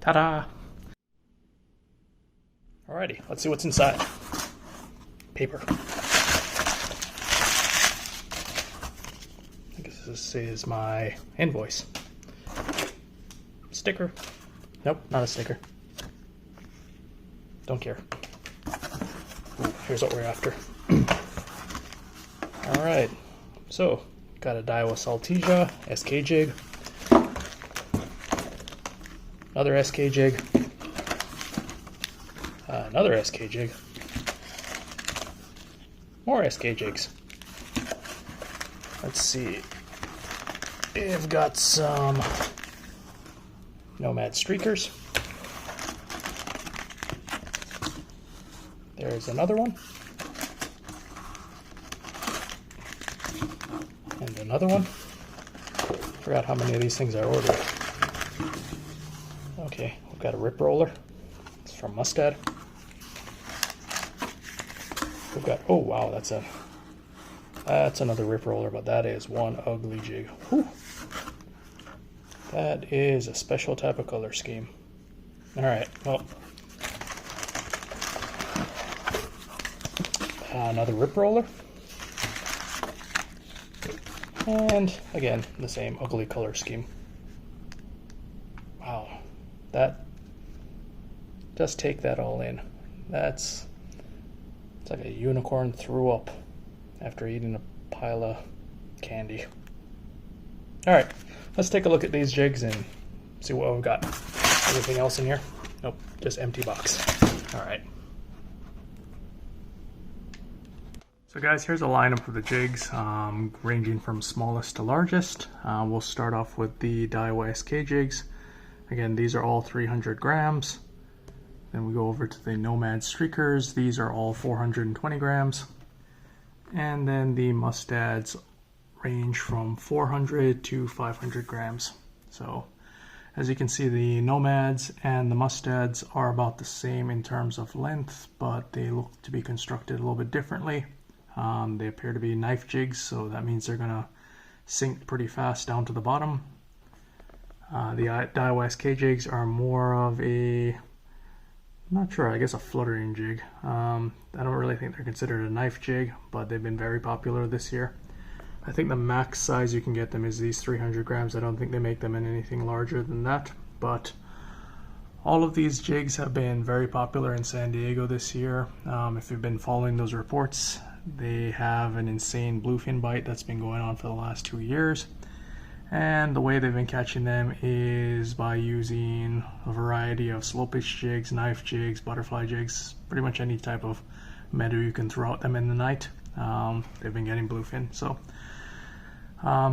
Ta-da! Alrighty, let's see what's inside. Paper. I guess this is my invoice. Sticker. Nope, not a sticker. Don't care. Ooh, here's what we're after. Alright, so got a Daiwa Saltiga SK jig. Another SK jig. Another SK jig. More SK jigs. Let's see. I've got some Nomad Streakers. There's another one. And another one. Forgot how many of these things I ordered. Okay, we've got a Rip Roller. It's from Mustad. We've got, oh wow, that's another Rip Roller, but that is one ugly jig. Whew. That is a special type of color scheme. Alright, well. Another Rip Roller. And again, the same ugly color scheme. Wow. Just take that all in. It's like a unicorn threw up after eating a pile of candy. Alright, let's take a look at these jigs and see what we've got. Anything else in here? Nope, just empty box. Alright. So guys, here's a lineup of the jigs, ranging from smallest to largest. We'll start off with the Daiwa SK jigs. Again, these are all 300 grams. Then we go over to the Nomad Streakers. These are all 420 grams. And then the Mustads range from 400 to 500 grams. So as you can see, the Nomads and the Mustads are about the same in terms of length, but they look to be constructed a little bit differently. They appear to be knife jigs, so that means they're gonna sink pretty fast down to the bottom. The Daiwa SK jigs are more of a, I'm not sure, I guess a fluttering jig. I don't really think they're considered a knife jig, but they've been very popular this year. I think the max size you can get them is these 300 grams. I don't think they make them in anything larger than that, but all of these jigs have been very popular in San Diego this year. If you've been following those reports, they have an insane bluefin bite that's been going on for the last 2 years. And the way they've been catching them is by using a variety of slow pitch jigs, knife jigs, butterfly jigs, pretty much any type of meadow you can throw at them in the night. They've been getting bluefin. So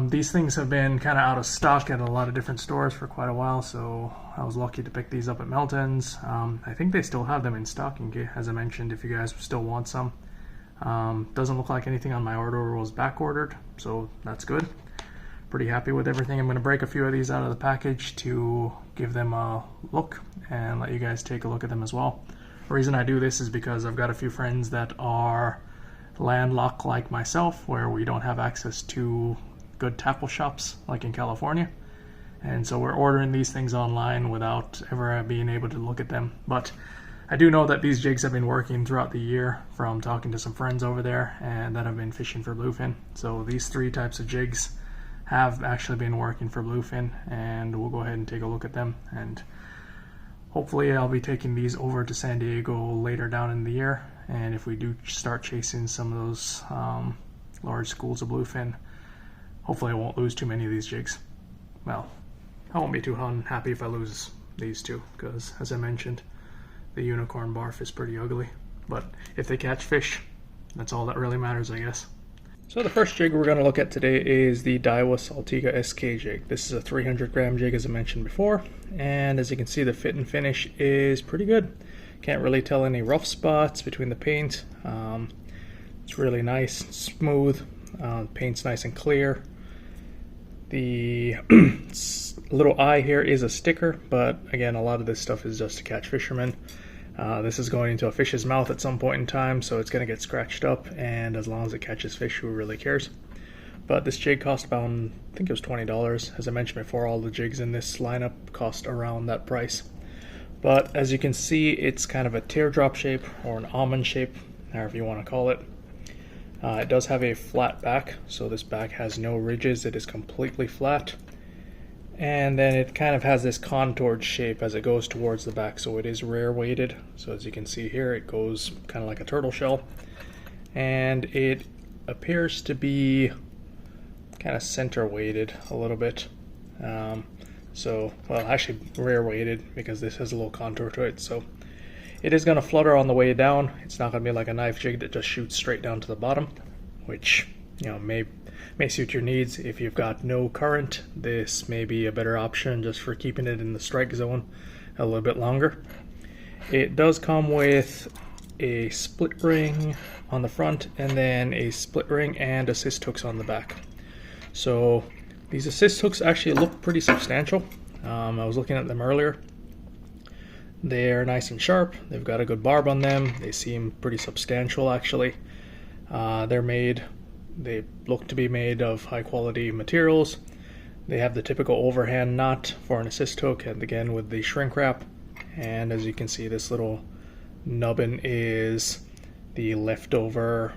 these things have been kind of out of stock at a lot of different stores for quite a while, so I was lucky to pick these up at Melton's. I think they still have them in stock, as I mentioned, if you guys still want some. Doesn't look like anything on my order was back ordered, so that's good. Pretty happy with everything. I'm going to break a few of these out of the package to give them a look and let you guys take a look at them as well. The reason I do this is because I've got a few friends that are landlocked like myself, where we don't have access to good tackle shops like in California, and so we're ordering these things online without ever being able to look at them. But I do know that these jigs have been working throughout the year from talking to some friends over there and that have been fishing for bluefin. So these three types of jigs have actually been working for bluefin, and we'll go ahead and take a look at them, and hopefully I'll be taking these over to San Diego later down in the year, and if we do start chasing some of those large schools of bluefin, hopefully I won't lose too many of these jigs. Well, I won't be too unhappy if I lose these two, because as I mentioned, the unicorn barf is pretty ugly, but if they catch fish, that's all that really matters, I guess. So the first jig we're going to look at today is the Daiwa Saltiga SK jig. This is a 300 gram jig, as I mentioned before, and as you can see, the fit and finish is pretty good. Can't really tell any rough spots between the paint. It's really nice, smooth. Paint's nice and clear. The little eye here is a sticker, but again, a lot of this stuff is just to catch fishermen. This is going into a fish's mouth at some point in time, so it's going to get scratched up, and as long as it catches fish, who really cares? But this jig cost about, I think it was $20. As I mentioned before, all the jigs in this lineup cost around that price. But as you can see, it's kind of a teardrop shape or an almond shape, however you want to call it. It does have a flat back, so this back has no ridges, it is completely flat. And then it kind of has this contoured shape as it goes towards the back, so it is rear weighted. So as you can see here, it goes kind of like a turtle shell. And it appears to be kind of center weighted a little bit. Well, actually rear weighted, because this has a little contour to it. So it is going to flutter on the way down. It's not going to be like a knife jig that just shoots straight down to the bottom, which, you know, may suit your needs. If you've got no current, this may be a better option just for keeping it in the strike zone a little bit longer. It does come with a split ring on the front, and then a split ring and assist hooks on the back. So these assist hooks actually look pretty substantial. I was looking at them earlier. They're nice and sharp. They've got a good barb on them. They seem pretty substantial actually. They look to be made of high quality materials. They have the typical overhand knot for an assist hook, and again with the shrink wrap. And as you can see, this little nubbin is the leftover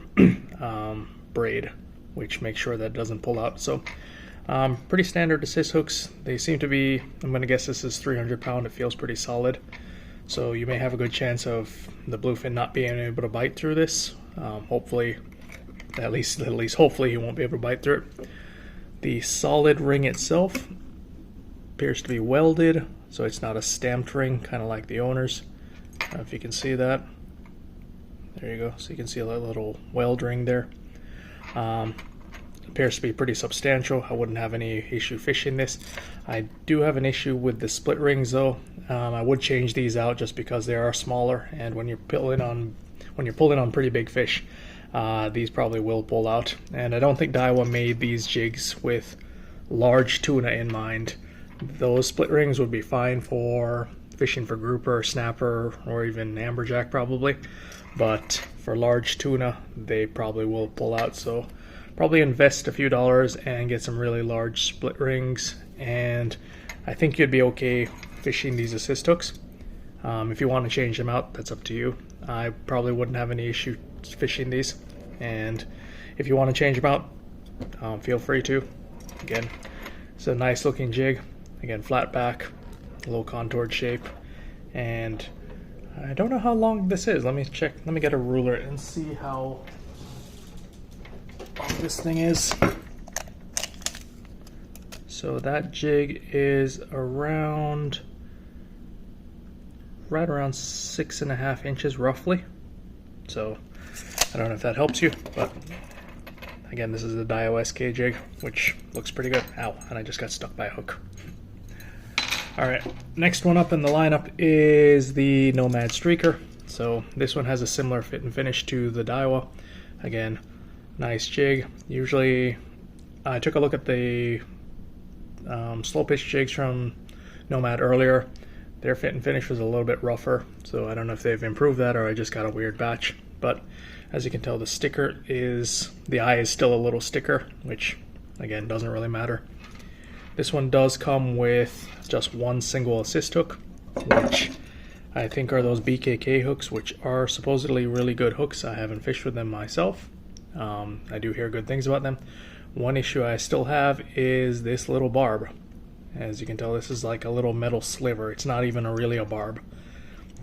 braid, which makes sure that it doesn't pull out. So pretty standard assist hooks. They seem to be, I'm going to guess this is 300 pound. It feels pretty solid. So you may have a good chance of the bluefin not being able to bite through this. Hopefully, at least hopefully he won't be able to bite through it. The solid ring itself appears to be welded, so it's not a stamped ring, kind of like the owners. I don't know if you can see that. There you go. So you can see a little weld ring there. Appears to be pretty substantial. I wouldn't have any issue fishing this. I do have an issue with the split rings though. I would change these out just because they are smaller, and when you're pulling on pretty big fish, these probably will pull out. And I don't think Daiwa made these jigs with large tuna in mind. Those split rings would be fine for fishing for grouper, snapper, or even amberjack probably, but for large tuna they probably will pull out. So probably invest a few dollars and get some really large split rings, and I think you'd be okay fishing these assist hooks. If you want to change them out, that's up to you. I probably wouldn't have any issue fishing these, and if you want to change them out, feel free to. Again, it's a nice looking jig. Again, flat back, a little contoured shape, and I don't know how long this is. Let me check. Let me get a ruler and see how long this thing is. So that jig is right around 6.5 inches roughly. So I don't know if that helps you, but again, this is the Daiwa SK jig, which looks pretty good. Ow, and I just got stuck by a hook. Alright, next one up in the lineup is the Nomad Streaker. So this one has a similar fit and finish to the Daiwa. Again, nice jig. Usually, I took a look at the slow pitch jigs from Nomad earlier. Their fit and finish was a little bit rougher, so I don't know if they've improved that or I just got a weird batch. But as you can tell, the eye is still a little sticker, which again doesn't really matter. This one does come with just one single assist hook, which I think are those BKK hooks, which are supposedly really good hooks. I haven't fished with them myself. I do hear good things about them. One issue I still have is this little barb. As you can tell, this is like a little metal sliver. It's not even really a barb.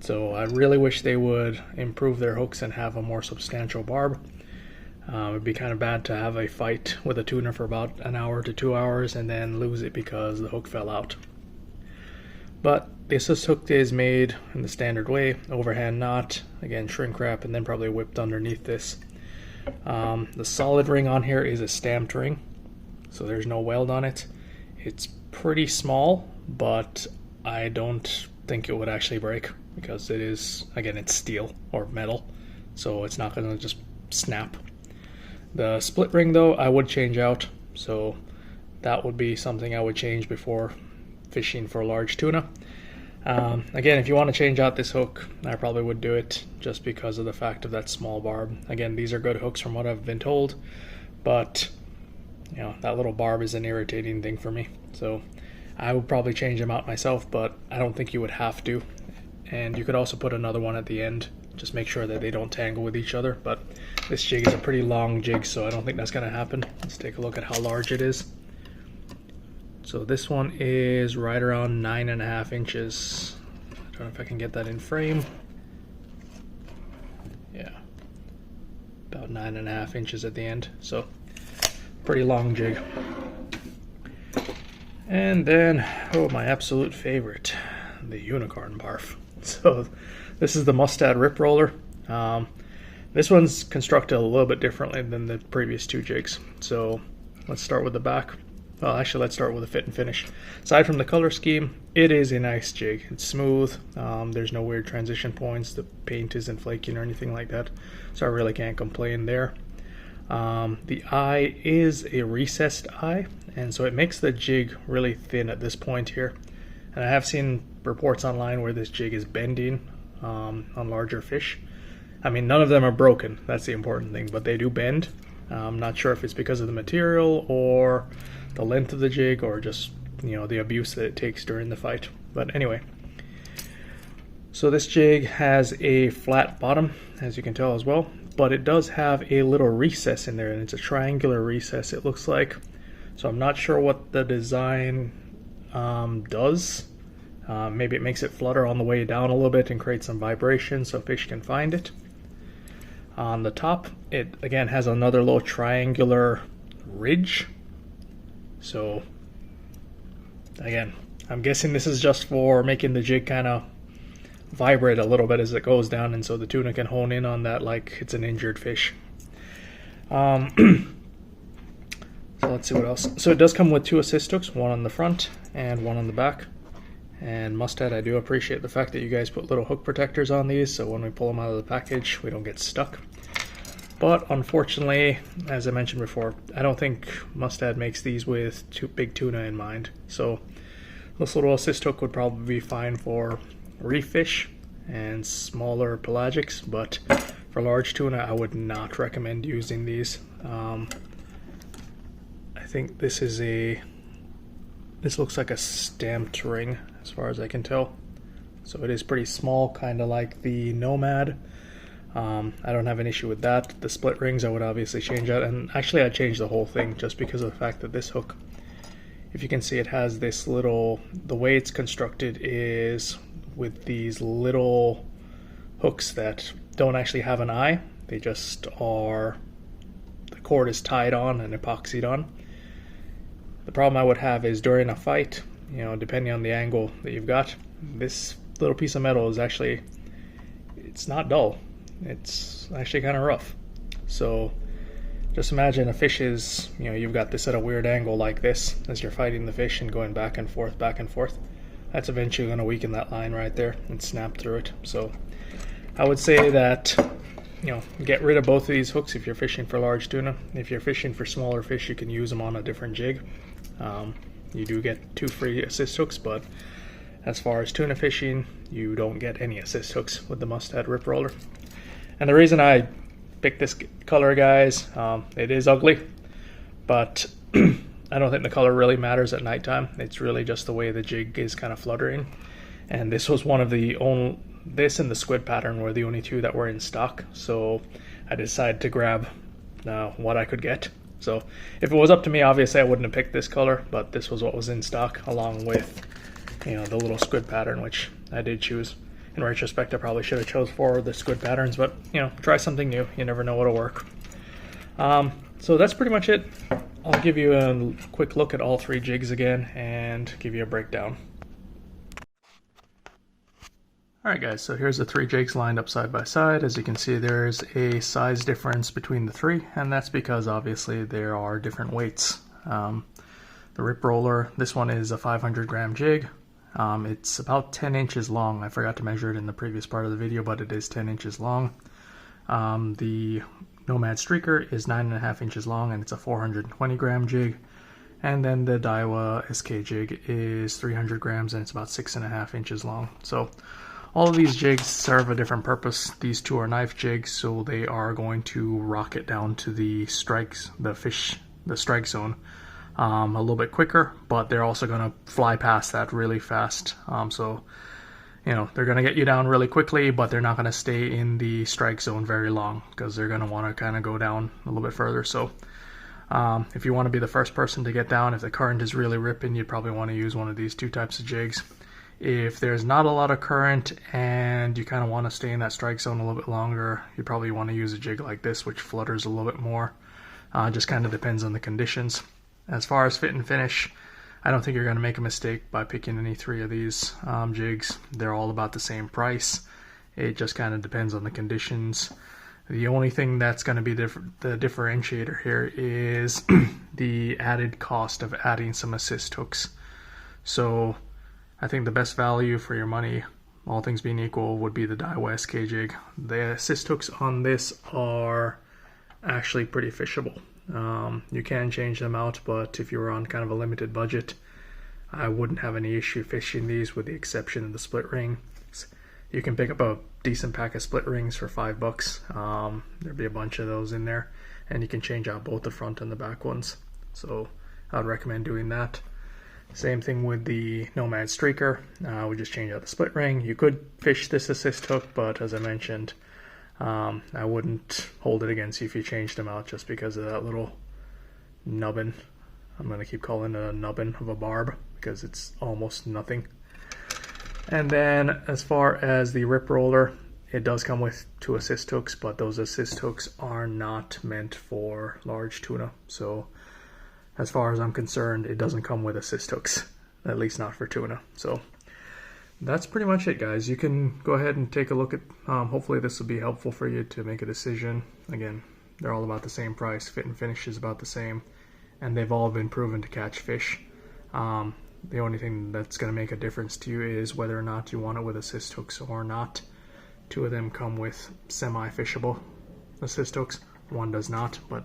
So I really wish they would improve their hooks and have a more substantial barb. It'd be kind of bad to have a fight with a tuna for about an hour to 2 hours and then lose it because the hook fell out. But the assist hook is made in the standard way, overhand knot, again shrink wrap, and then probably whipped underneath this. The solid ring on here is a stamped ring, so there's no weld on it. It's pretty small, but I don't think it would actually break because it is, again, it's steel or metal, so it's not going to just snap. The split ring though, I would change out, so that would be something I would change before fishing for large tuna. Again, if you want to change out this hook, I probably would do it just because of the fact of that small barb. Again, these are good hooks from what I've been told, but you know, that little barb is an irritating thing for me. So I would probably change them out myself, but I don't think you would have to. and you could also put another one at the end. Just make sure that they don't tangle with each other, but this jig is a pretty long jig, so I don't think that's going to happen. Let's take a look at how large it is. So this one is right around 9.5 inches. I don't know if I can get that in frame. Yeah, about 9.5 inches at the end, so pretty long jig. And then, oh, my absolute favorite, the unicorn barf. So this is the Mustad Rip Roller. This one's constructed a little bit differently than the previous two jigs. So let's start with the back. Well, actually, let's start with the fit and finish. Aside from the color scheme, it is a nice jig. It's smooth. There's no weird transition points. The paint isn't flaking or anything like that, so I really can't complain there. The eye is a recessed eye, and so it makes the jig really thin at this point here. And I have seen reports online where this jig is bending on larger fish. I mean, none of them are broken, that's the important thing, but they do bend. I'm not sure if it's because of the material or the length of the jig, or just, you know, the abuse that it takes during the fight. But anyway, so this jig has a flat bottom, as you can tell as well, but it does have a little recess in there, and it's a triangular recess, it looks like. So I'm not sure what the design does. Maybe it makes it flutter on the way down a little bit and create some vibration so fish can find it. On the top, it again has another little triangular ridge. So again, I'm guessing this is just for making the jig kind of vibrate a little bit as it goes down, and so the tuna can hone in on that like it's an injured fish. So let's see what else. So it does come with 2 assist hooks, one on the front and one on the back. And Mustad, I do appreciate the fact that you guys put little hook protectors on these, so when we pull them out of the package, we don't get stuck. But unfortunately, as I mentioned before, I don't think Mustad makes these with big tuna in mind. So this little assist hook would probably be fine for reef fish and smaller pelagics, but for large tuna, I would not recommend using these. I think this looks like a stamped ring as far as I can tell. So it is pretty small, kind of like the Nomad. I don't have an issue with that. The split rings I would obviously change out, and actually I'd change the whole thing just because of the fact that this hook, if you can see, it has this little, the way it's constructed is with these little hooks that don't actually have an eye. They just are, the cord is tied on and epoxied on. The problem I would have is during a fight, you know, depending on the angle that you've got, this little piece of metal is actually, it's not dull. It's actually kind of rough. So just imagine a fish is, you know, you've got this at a weird angle like this as you're fighting the fish and going back and forth, back and forth. That's eventually going to weaken that line right there and snap through it. So I would say that, you know, get rid of both of these hooks if you're fishing for large tuna. If you're fishing for smaller fish, you can use them on a different jig. You do get 2 free assist hooks, but as far as tuna fishing, you don't get any assist hooks with the Mustad Rip Roller. And the reason I picked this color, guys, it is ugly, but I don't think the color really matters at nighttime. It's really just the way the jig is kind of fluttering. And this was one of the only, this and the squid pattern were the only 2 that were in stock. So I decided to grab what I could get. So if it was up to me, obviously I wouldn't have picked this color, but this was what was in stock, along with, you know, the little squid pattern, which I did choose. In retrospect, I probably should have chose 4 of the squid patterns, but, you know, try something new. You never know what'll work. So that's pretty much it. I'll give you a quick look at all 3 jigs again and give you a breakdown. Alright guys, so here's the 3 jigs lined up side by side. As you can see, there's a size difference between the 3, and that's because obviously there are different weights. The Rip Roller, this one is a 500 gram jig. It's about 10 inches long. I forgot to measure it in the previous part of the video, but it is 10 inches long. The Nomad Streaker is 9.5 inches long, and it's a 420 gram jig. And then the Daiwa SK jig is 300 grams, and it's about 6.5 inches long. So all of these jigs serve a different purpose. These 2 are knife jigs, so they are going to rocket down to the strikes, the strike zone a little bit quicker, but they're also going to fly past that really fast. So you know, they're going to get you down really quickly, but they're not going to stay in the strike zone very long because they're going to want to kind of go down a little bit further. So if you want to be the first person to get down, if the current is really ripping, you'd probably want to use one of these two types of jigs. If there's not a lot of current and you kind of want to stay in that strike zone a little bit longer, you probably want to use a jig like this, which flutters a little bit more. Just kind of depends on the conditions. As far as fit and finish, I don't think you're going to make a mistake by picking any three of these jigs. They're all about the same price. It just kind of depends on the conditions. The only thing that's going to be the differentiator here is the added cost of adding some assist hooks. So I think the best value for your money, all things being equal, would be the Daiwa SK jig. The assist hooks on this are actually pretty fishable. You can change them out, but if you were on kind of a limited budget, I wouldn't have any issue fishing these with the exception of the split ring. You can pick up a decent pack of split rings for $5. There'd be a bunch of those in there, and you can change out both the front and the back ones. So I'd recommend doing that. Same thing with the Nomad Streaker. We just change out the split ring. You could fish this assist hook, but as I mentioned, I wouldn't hold it against you if you changed them out just because of that little nubbin. I'm going to keep calling it a nubbin of a barb because it's almost nothing. And then as far as the Rip Roller, it does come with two assist hooks, but those assist hooks are not meant for large tuna. So as far as I'm concerned, it doesn't come with assist hooks, at least not for tuna. So that's pretty much it, guys. You can go ahead and take a look at, hopefully this will be helpful for you to make a decision. Again, they're all about the same price. Fit and finish is about the same, and they've all been proven to catch fish. The only thing that's going to make a difference to you is whether or not you want it with assist hooks or not. Two of them come with semi-fishable assist hooks. One does not, but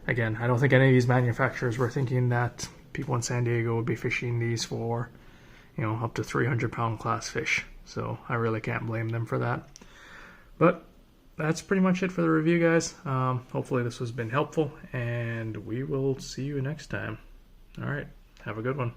again, I don't think any of these manufacturers were thinking that people in San Diego would be fishing these for, you know, up to 300-pound class fish. So I really can't blame them for that. But that's pretty much it for the review, guys. Hopefully this has been helpful, and we will see you next time. All right, have a good one.